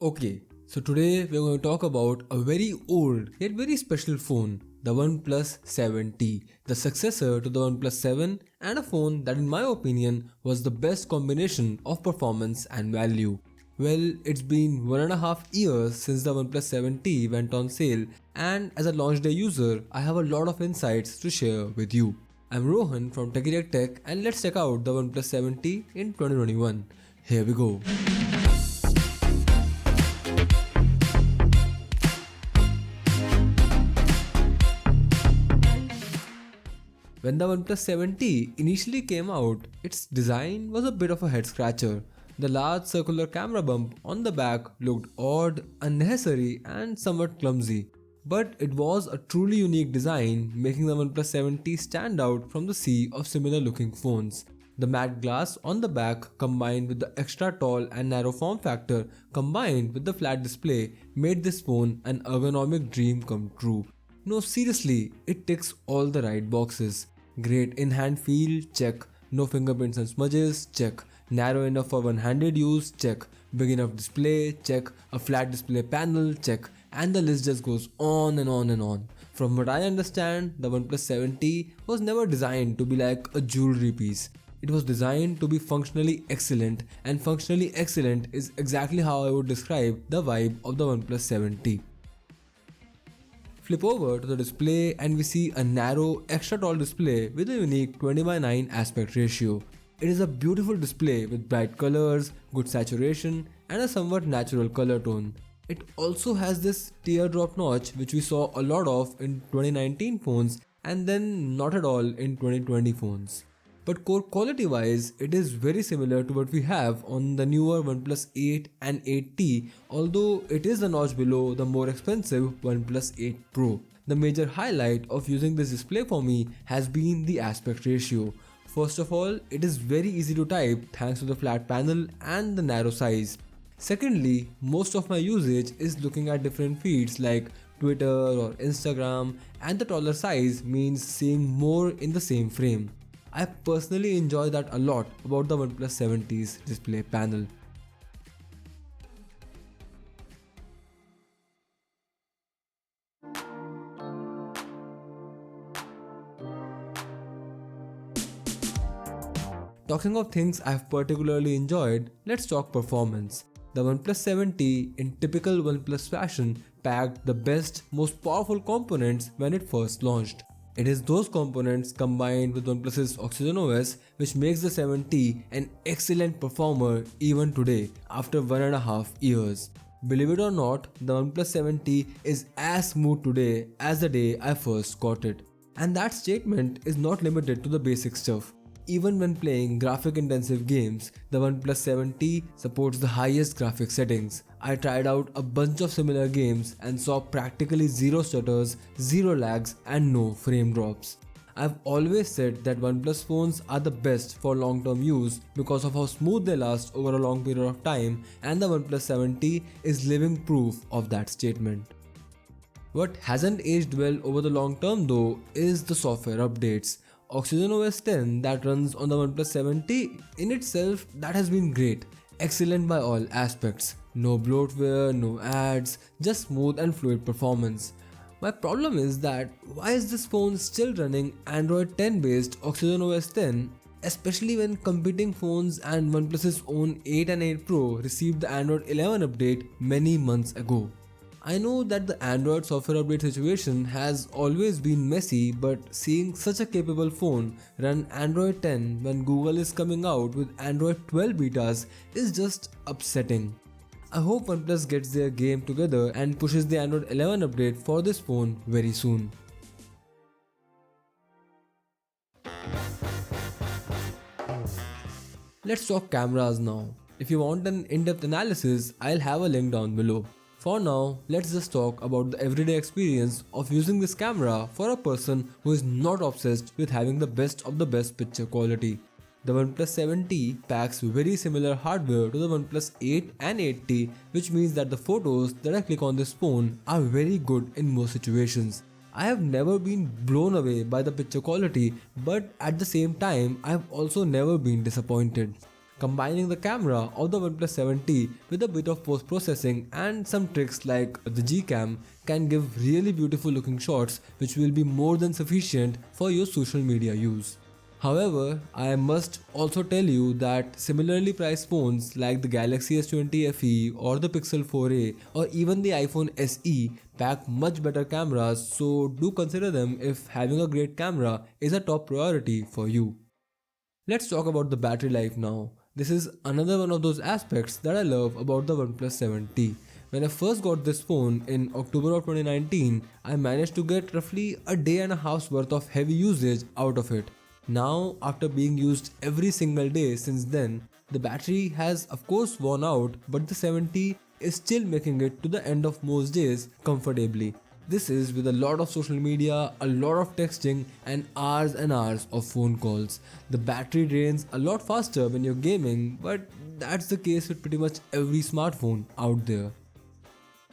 Okay, so today we're going to talk about a very old yet very special phone, the OnePlus 7T, the successor to the OnePlus 7 and a phone that in my opinion was the best combination of performance and value. Well, it's been 1.5 years since the OnePlus 7T went on sale, and as a launch day user, I have a lot of insights to share with you. I'm Rohan from TechieTechTech, and let's check out the OnePlus 7T in 2021. Here we go. When the OnePlus 7T initially came out, its design was a bit of a head scratcher. The large circular camera bump on the back looked odd, unnecessary, and somewhat clumsy. But it was a truly unique design, making the OnePlus 7T stand out from the sea of similar looking phones. The matte glass on the back combined with the extra tall and narrow form factor combined with the flat display made this phone an ergonomic dream come true. No, seriously, it ticks all the right boxes. Great in-hand feel, check. No fingerprints and smudges, check. Narrow enough for one-handed use, check. Big enough display, check. A flat display panel, check. And the list just goes on and on and on. From what I understand, the OnePlus 7T was never designed to be like a jewelry piece. It was designed to be functionally excellent, and functionally excellent is exactly how I would describe the vibe of the OnePlus 7T. Flip over to the display and we see a narrow, extra tall display with a unique 20:9 aspect ratio. It is a beautiful display with bright colors, good saturation, and a somewhat natural color tone. It also has this teardrop notch which we saw a lot of in 2019 phones and then not at all in 2020 phones. But core quality wise, it is very similar to what we have on the newer OnePlus 8 and 8T, although it is a notch below the more expensive OnePlus 8 Pro. The major highlight of using this display for me has been the aspect ratio. First of all, it is very easy to type thanks to the flat panel and the narrow size. Secondly, most of my usage is looking at different feeds like Twitter or Instagram, and the taller size means seeing more in the same frame. I personally enjoy that a lot about the OnePlus 7T's display panel. Talking of things I've particularly enjoyed, let's talk performance. The OnePlus 7T in typical OnePlus fashion packed the best, most powerful components when it first launched. It is those components combined with OnePlus's Oxygen OS which makes the 7T an excellent performer even today after 1.5 years. Believe it or not, the OnePlus 7T is as smooth today as the day I first got it. And that statement is not limited to the basic stuff. Even when playing graphic intensive games, the OnePlus 7T supports the highest graphic settings. I tried out a bunch of similar games and saw practically zero stutters, zero lags and no frame drops. I've always said that OnePlus phones are the best for long-term use because of how smooth they last over a long period of time, and the OnePlus 7T is living proof of that statement. What hasn't aged well over the long term though is the software updates. Oxygen OS 10 that runs on the OnePlus 7T in itself, that has been great. Excellent by all aspects. No bloatware, no ads, just smooth and fluid performance. My problem is that why is this phone still running Android 10 based Oxygen OS 10, especially when competing phones and OnePlus's own 8 and 8 Pro received the Android 11 update many months ago. I know that the Android software update situation has always been messy, but seeing such a capable phone run Android 10 when Google is coming out with Android 12 betas is just upsetting. I hope OnePlus gets their game together and pushes the Android 11 update for this phone very soon. Let's talk cameras now. If you want an in-depth analysis, I'll have a link down below. For now, let's just talk about the everyday experience of using this camera for a person who is not obsessed with having the best of the best picture quality. The OnePlus 7T packs very similar hardware to the OnePlus 8 and 8T, which means that the photos that I click on this phone are very good in most situations. I have never been blown away by the picture quality, but at the same time, I have also never been disappointed. Combining the camera of the OnePlus 7T with a bit of post-processing and some tricks like the G-Cam can give really beautiful looking shots which will be more than sufficient for your social media use. However, I must also tell you that similarly priced phones like the Galaxy S20 FE or the Pixel 4a or even the iPhone SE pack much better cameras, so do consider them if having a great camera is a top priority for you. Let's talk about the battery life now. This is another one of those aspects that I love about the OnePlus 7T. When I first got this phone in October of 2019, I managed to get roughly a day and a half's worth of heavy usage out of it. Now, after being used every single day since then, the battery has of course worn out, but the 7T is still making it to the end of most days comfortably. This is with a lot of social media, a lot of texting and hours of phone calls. The battery drains a lot faster when you're gaming, but that's the case with pretty much every smartphone out there.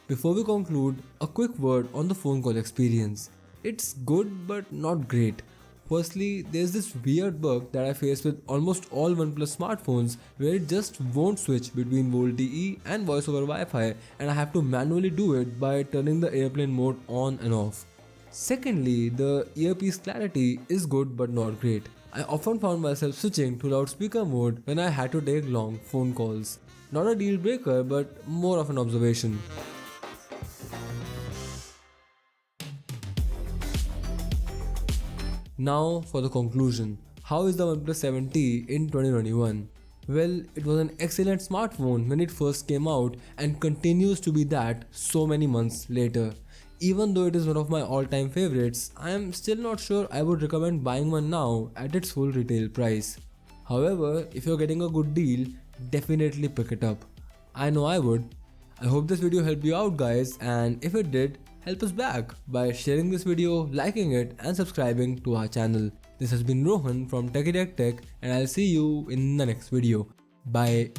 Before we conclude, a quick word on the phone call experience. It's good but not great. Firstly, there's this weird bug that I face with almost all OnePlus smartphones where it just won't switch between VoLTE and voice over Wi-Fi, and I have to manually do it by turning the airplane mode on and off. Secondly, the earpiece clarity is good but not great. I often found myself switching to loudspeaker mode when I had to take long phone calls. Not a deal breaker, but more of an observation. Now for the conclusion. How is the OnePlus 7T in 2021? Well, it was an excellent smartphone when it first came out and continues to be that so many months later. Even though it is one of my all-time favorites, I am still not sure I would recommend buying one now at its full retail price. However, if you're getting a good deal, definitely pick it up. I know I would. I hope this video helped you out guys, and if it did, help us back by sharing this video, liking it and subscribing to our channel. This has been Rohan from TechieTechTech and I'll see you in the next video. Bye.